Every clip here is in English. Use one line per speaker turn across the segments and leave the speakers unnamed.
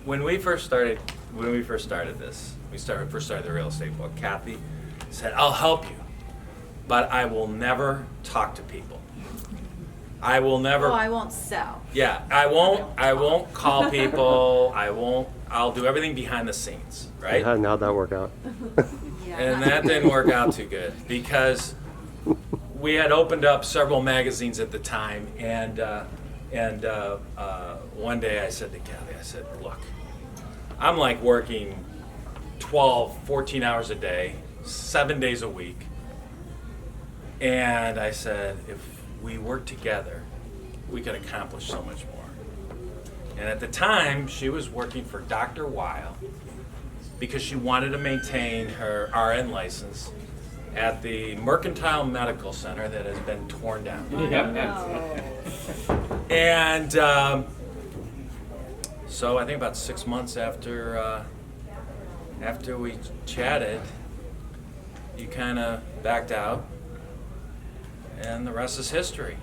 when we first started this, first started the real estate book, Cathy said, I'll help you, but I will never talk to people. I will never.
Oh, I won't sell.
Yeah, I won't call people. I'll do everything behind the scenes, right?
And how'd that work out?
Yeah,
And
not-
that didn't work out too good because we had opened up several magazines at the time, and one day I said to Cathy, I said, look, I'm like working 12, 14 hours a day, 7 days a week, and I said, if we work together, we could accomplish so much more. And at the time, she was working for Dr. Weil because she wanted to maintain her RN license at the Mercantile Medical Center that has been torn down. And so I think about 6 months after we chatted, you kind of backed out, and the rest is history.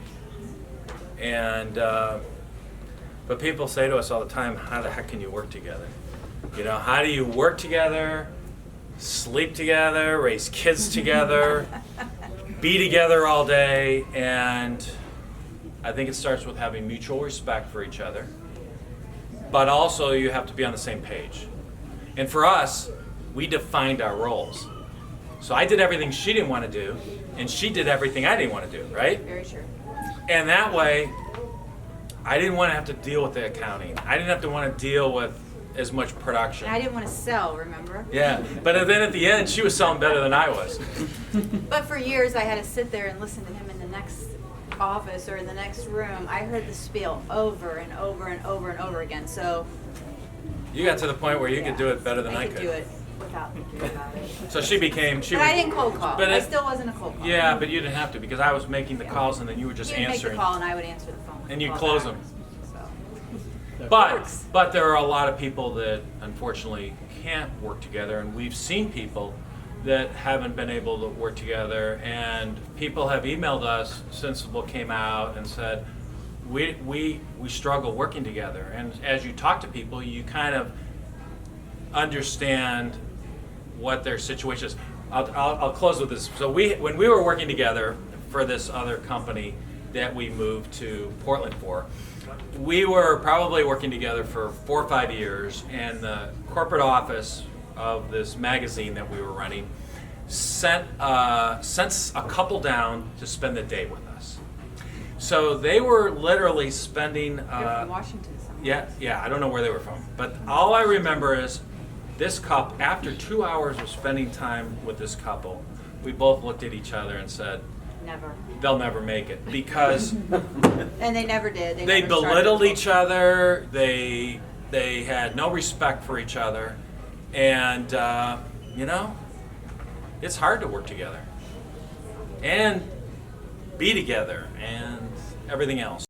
And but people say to us all the time, how the heck can you work together? You know, how do you work together, sleep together, raise kids together, be together all day? And I think it starts with having mutual respect for each other, but also you have to be on the same page. And for us, we defined our roles. So I did everything she didn't want to do, and she did everything I didn't want to do, right?
Very true.
And that way, I didn't want to have to deal with the accounting. I didn't have to want to deal with as much production.
And I didn't want to sell, remember?
Yeah, but then at the end, she was selling better than I was.
But for years, I had to sit there and listen to him in the next office or in the next room. I heard the spiel over and over and over and over again. So
You got to the point where you could do it better than I
could do it without thinking about it.
So she became.
But I didn't cold call.
But
I
it-
still wasn't a cold call.
Yeah, but you didn't have to because I was making the calls and then you were just
You would make
answering.
the call and I would answer the phone.
And you'd
Call
close
back.
them.
So.
But there are a lot of people that unfortunately can't work together, and we've seen people that haven't been able to work together, and people have emailed us since the book came out and said, we struggle working together. And as you talk to people, you kind of understand what their situation is. I'll close with this. So when we were working together for this other company that we moved to Portland for, we were probably working together for 4 or 5 years, and the corporate office of this magazine that we were running sent a couple down to spend the day with us. So they were literally spending.
You're from Washington somewhere.
Yeah, I don't know where they were from, but all I remember is this couple. After 2 hours of spending time with this couple, we both looked at each other and said,
Never.
"They'll never make it," because
And they never did.
they
never started
belittled
a
each other. They had no respect for each other, and it's hard to work together and be together and everything else.